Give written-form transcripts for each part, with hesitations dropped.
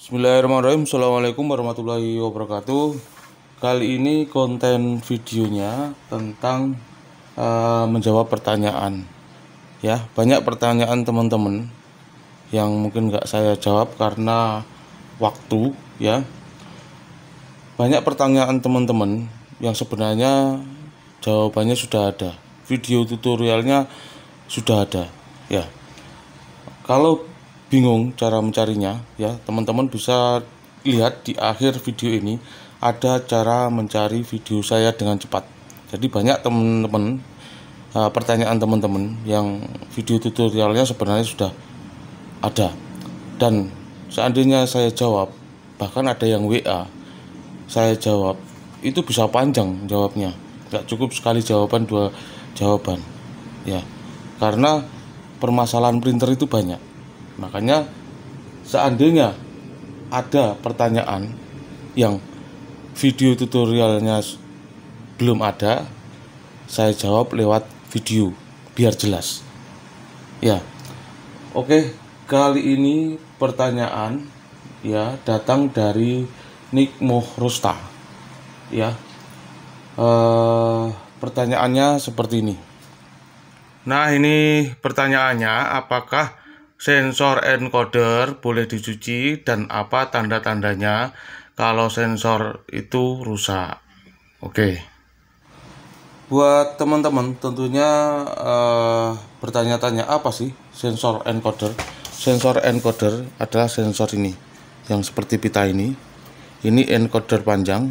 Bismillahirrahmanirrahim. Assalamualaikum warahmatullahi wabarakatuh. Kali ini konten videonya tentang menjawab pertanyaan. Ya, banyak pertanyaan teman-teman yang mungkin nggak saya jawab karena waktu. Ya, banyak pertanyaan teman-teman yang sebenarnya jawabannya sudah ada. Video tutorialnya sudah ada. Ya, kalau bingung cara mencarinya, ya teman-teman bisa lihat di akhir video ini ada cara mencari video saya dengan cepat. Jadi banyak teman-teman pertanyaan teman-teman yang video tutorialnya sebenarnya sudah ada, dan seandainya saya jawab, bahkan ada yang WA saya jawab, itu bisa panjang jawabnya, nggak cukup sekali jawaban, dua jawaban ya, karena permasalahan printer itu banyak. Makanya seandainya ada pertanyaan yang video tutorialnya belum ada, saya jawab lewat video biar jelas. Ya. Oke, kali ini pertanyaan ya datang dari Nikmo Rosta. Ya. Pertanyaannya seperti ini. Nah, ini pertanyaannya, apakah sensor encoder boleh dicuci dan apa tanda-tandanya kalau sensor itu rusak? Oke. Buat teman-teman tentunya bertanya-tanya, apa sih sensor encoder? Sensor encoder adalah sensor ini yang seperti pita ini. Ini encoder panjang.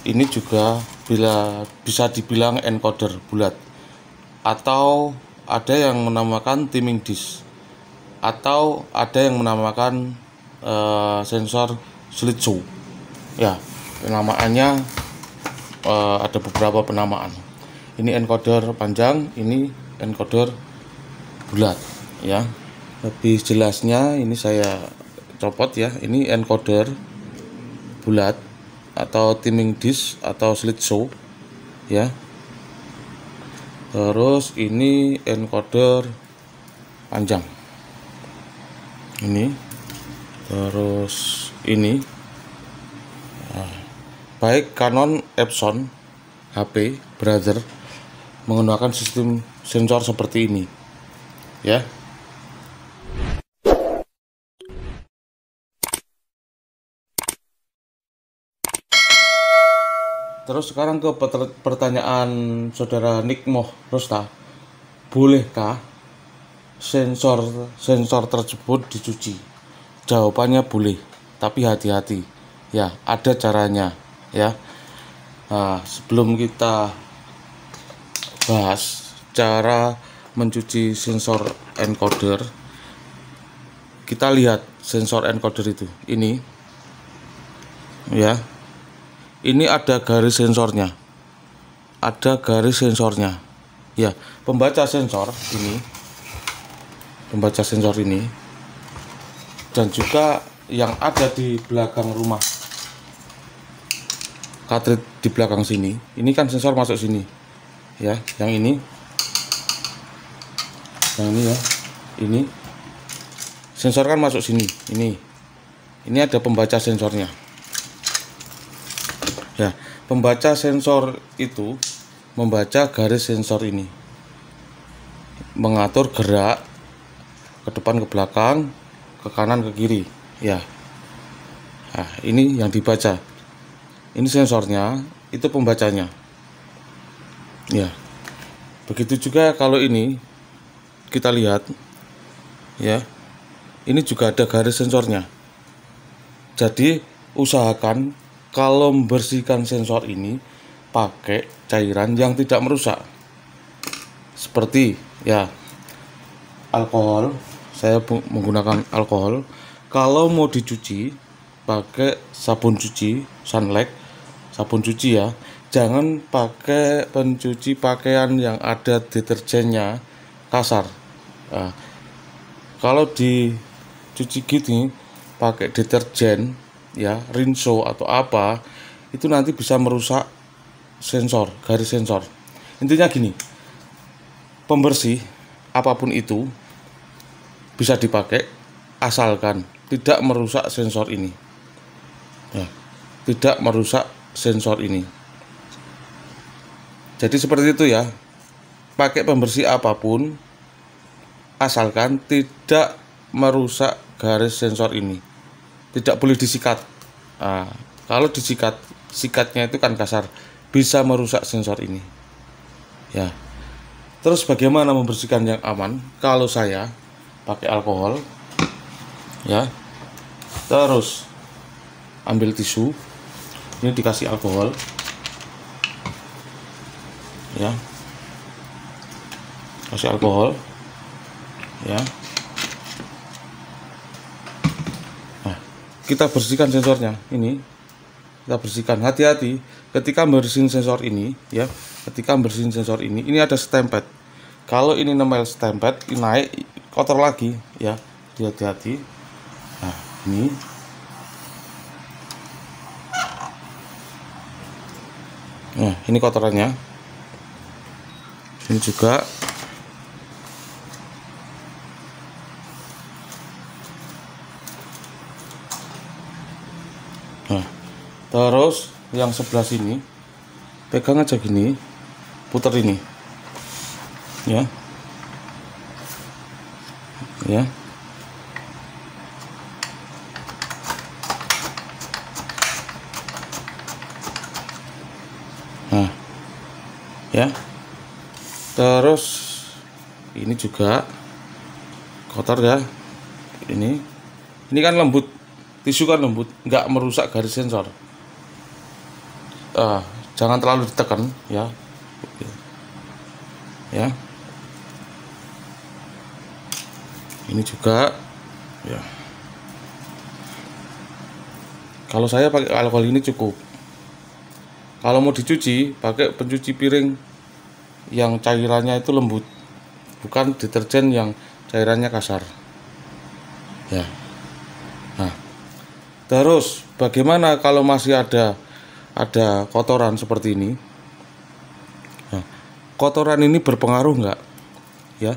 Ini juga bisa dibilang encoder bulat, atau ada yang menamakan timing disk, atau ada yang menamakan sensor slideshow. Ya, penamaannya ada beberapa penamaan. Ini encoder panjang, ini encoder bulat. Ya, lebih jelasnya ini saya copot ya. Ini encoder bulat atau timing disk atau slideshow ya. Terus ini encoder panjang ini, terus ini baik Canon, Epson, HP, Brother menggunakan sistem sensor seperti ini ya. Terus sekarang ke pertanyaan saudara Nikmo Rosta, bolehkah sensor tersebut dicuci? Jawabannya boleh, tapi hati-hati ya, ada caranya ya. Nah, sebelum kita bahas cara mencuci sensor encoder, kita lihat sensor encoder itu ini ya. Ini ada garis sensornya, ya. Pembaca sensor ini, dan juga yang ada di belakang rumah, cartridge di belakang sini. Ini kan sensor masuk sini, ya. Yang ini ya, ini sensor kan masuk sini. Ini ada pembaca sensornya. Ya, pembaca sensor itu membaca garis sensor ini, mengatur gerak ke depan, ke belakang, ke kanan, ke kiri ya. Nah, ini yang dibaca, ini sensornya, itu pembacanya ya. Begitu juga kalau ini kita lihat ya, ini juga ada garis sensornya. Jadi usahakan kalau membersihkan sensor ini pakai cairan yang tidak merusak, seperti ya alkohol. Saya menggunakan alkohol. Kalau mau dicuci pakai sabun cuci Sunlight, sabun cuci ya. Jangan pakai pencuci pakaian yang ada deterjennya kasar. Nah, kalau dicuci gini pakai deterjen ya, Rinso atau apa, itu nanti bisa merusak sensor, garis sensor. Intinya gini, pembersih apapun itu bisa dipakai asalkan tidak merusak sensor ini ya, tidak merusak sensor ini. Jadi seperti itu ya, pakai pembersih apapun asalkan tidak merusak garis sensor ini, tidak boleh disikat. Nah, kalau disikat, sikatnya itu kan kasar, bisa merusak sensor ini ya. Terus bagaimana membersihkan yang aman? Kalau saya pakai alkohol ya, terus ambil tisu, ini dikasih alkohol ya, kasih alkohol ya. Nah, kita bersihkan sensornya ini, kita bersihkan. Hati-hati ketika bersihin sensor ini ya, ketika bersihin sensor ini ada stempet. Kalau ini nempel stempet, ini naik kotor lagi ya, hati-hati. Nah, ini kotorannya, ini juga. Nah, terus yang sebelah sini pegang aja gini, putar ini ya, ya. Nah ya, terus ini juga kotor ya, ini kan lembut, tisu kan lembut, nggak merusak garis sensor. Jangan terlalu ditekan ya, ya. Ini juga ya. Kalau saya pakai alkohol ini cukup. Kalau mau dicuci, pakai pencuci piring yang cairannya itu lembut, bukan deterjen yang cairannya kasar ya. Nah, terus bagaimana kalau masih ada kotoran seperti ini? Nah, kotoran ini berpengaruh nggak ya?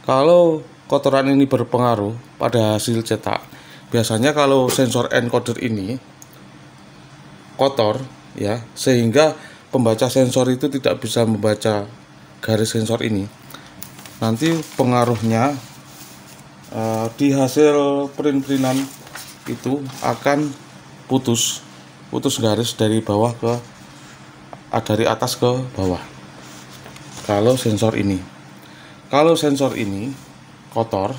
Kalau kotoran ini berpengaruh pada hasil cetak, biasanya kalau sensor encoder ini kotor ya, sehingga pembaca sensor itu tidak bisa membaca garis sensor ini, nanti pengaruhnya di hasil print-printan itu akan putus garis dari bawah dari atas ke bawah. Kalau sensor ini kotor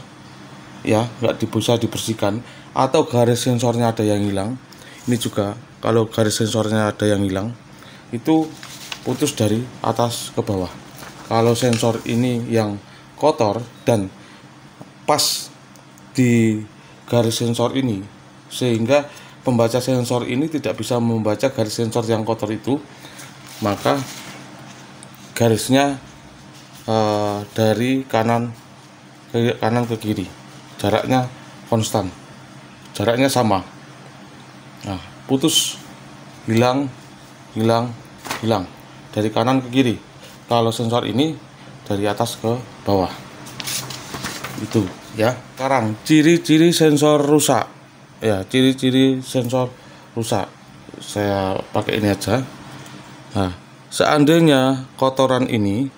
ya, nggak bisa dibersihkan, atau garis sensornya ada yang hilang, ini juga kalau garis sensornya ada yang hilang, itu putus dari atas ke bawah. Kalau sensor ini yang kotor dan pas di garis sensor ini, sehingga pembaca sensor ini tidak bisa membaca garis sensor yang kotor itu, maka garisnya dari kanan ke kiri, jaraknya konstan, jaraknya sama. Nah, putus, hilang dari kanan ke kiri. Kalau sensor ini dari atas ke bawah, itu ya. Sekarang ciri-ciri sensor rusak ya, ciri-ciri sensor rusak saya pakai ini aja. Nah, seandainya kotoran ini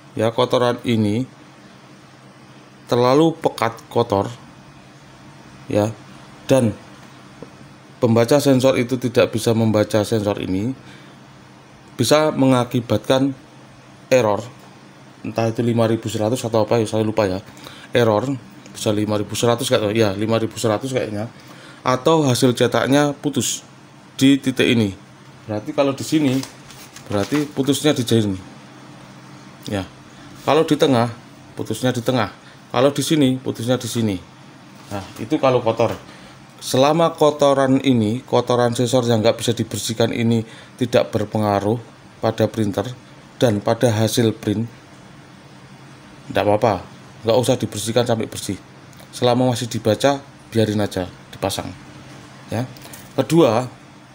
terlalu pekat kotor ya, dan pembaca sensor itu tidak bisa membaca sensor ini, bisa mengakibatkan error, entah itu 5100 atau apa ya, saya lupa ya. Error bisa 5100 kayak ya, 5100 kayaknya, atau hasil cetaknya putus di titik ini. Berarti kalau di sini berarti putusnya di sini ya. Kalau di tengah, putusnya di tengah. Kalau di sini, putusnya di sini. Nah, itu kalau kotor. Selama kotoran sensor yang nggak bisa dibersihkan ini tidak berpengaruh pada printer dan pada hasil print, tidak apa-apa, nggak usah dibersihkan sampai bersih. Selama masih dibaca, biarin aja dipasang ya. Kedua,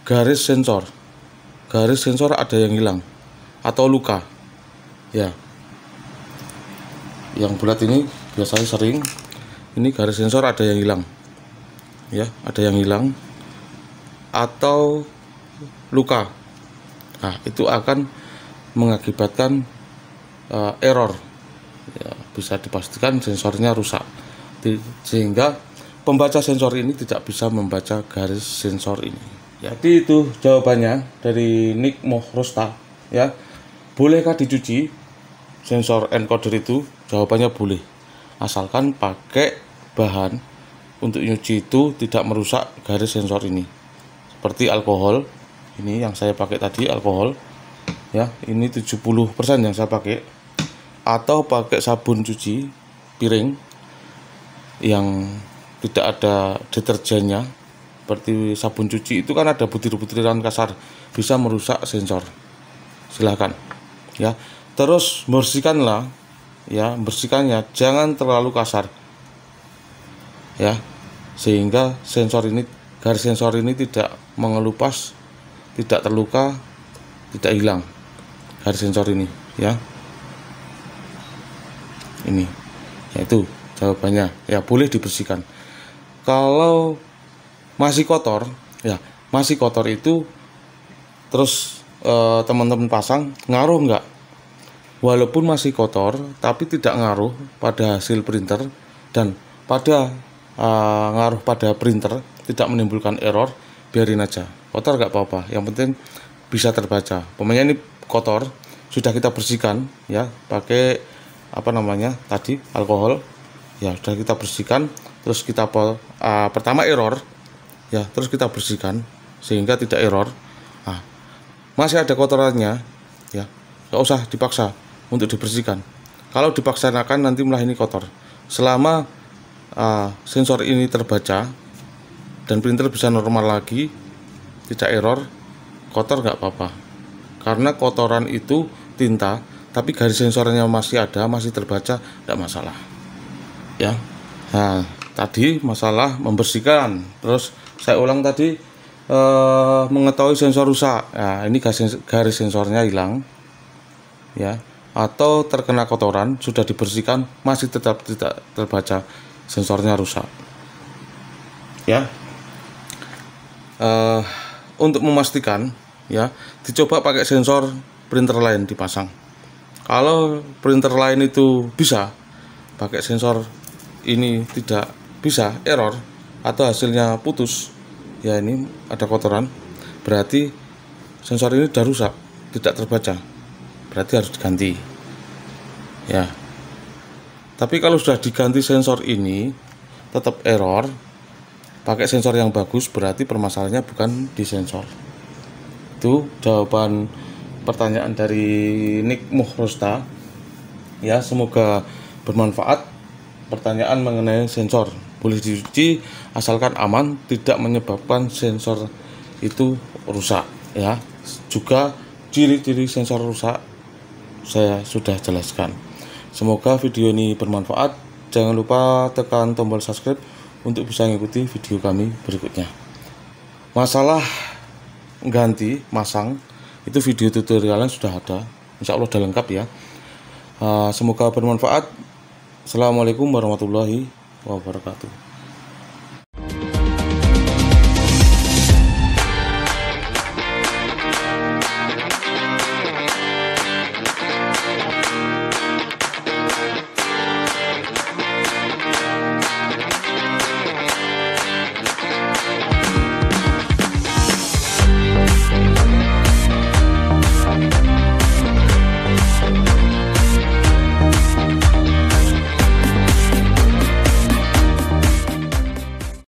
garis sensor ada yang hilang atau luka ya. Yang bulat ini biasanya sering, ini garis sensor ada yang hilang ya, ada yang hilang atau luka. Nah, itu akan mengakibatkan error. Ya, bisa dipastikan sensornya rusak. Sehingga pembaca sensor ini tidak bisa membaca garis sensor ini. Jadi itu jawabannya dari Nick Mohrosta, ya. Bolehkah dicuci sensor encoder itu? Jawabannya boleh. Asalkan pakai bahan untuk nyuci itu tidak merusak garis sensor ini. Seperti alkohol. Ini yang saya pakai tadi, alkohol. Ya, ini 70% yang saya pakai. Atau pakai sabun cuci piring yang tidak ada deterjennya. Seperti sabun cuci itu kan ada butir-butiran kasar, bisa merusak sensor. Silahkan, ya. Terus bersihkanlah, ya, bersihkannya jangan terlalu kasar, ya, sehingga sensor ini, garis sensor ini tidak mengelupas, tidak terluka, tidak hilang garis sensor ini, ya. Ini, yaitu jawabannya, ya, boleh dibersihkan. Kalau masih kotor, ya, masih kotor itu terus teman-teman pasang, ngaruh nggak? Walaupun masih kotor, tapi tidak ngaruh pada hasil printer dan pada ngaruh pada printer, tidak menimbulkan error, biarin aja. Kotor nggak apa-apa, yang penting bisa terbaca. Pokoknya ini kotor, sudah kita bersihkan, ya, pakai tadi alkohol, ya, sudah kita bersihkan. Terus kita pertama error, ya, terus kita bersihkan sehingga tidak error. Nah, masih ada kotorannya, ya, nggak usah dipaksa untuk dibersihkan. Kalau dipaksanakan nanti malah ini kotor. Selama sensor ini terbaca dan printer bisa normal lagi, tidak error, kotor nggak apa-apa. Karena kotoran itu tinta, tapi garis sensornya masih ada, masih terbaca, tidak masalah, ya. Nah, tadi masalah membersihkan. Terus saya ulang tadi, mengetahui sensor rusak. Nah, ini garis sensornya hilang, ya, atau terkena kotoran, sudah dibersihkan masih tetap tidak terbaca, sensornya rusak, ya. Untuk memastikan, ya, dicoba pakai sensor printer lain dipasang. Kalau printer lain itu bisa, pakai sensor ini tidak bisa, error atau hasilnya putus, ya, ini ada kotoran, berarti sensor ini sudah rusak, tidak terbaca, berarti harus diganti, ya. Tapi kalau sudah diganti sensor ini tetap error, pakai sensor yang bagus, berarti permasalahannya bukan di sensor. Itu jawaban pertanyaan dari Nick Mohrosta, ya. Semoga bermanfaat. Pertanyaan mengenai sensor boleh dicuci asalkan aman, tidak menyebabkan sensor itu rusak, ya. Juga ciri-ciri sensor rusak saya sudah jelaskan. Semoga video ini bermanfaat. Jangan lupa tekan tombol subscribe untuk bisa mengikuti video kami berikutnya. Masalah ganti masang itu video tutorialnya sudah ada, insya Allah udah lengkap, ya. Semoga bermanfaat. Assalamualaikum warahmatullahi wabarakatuh.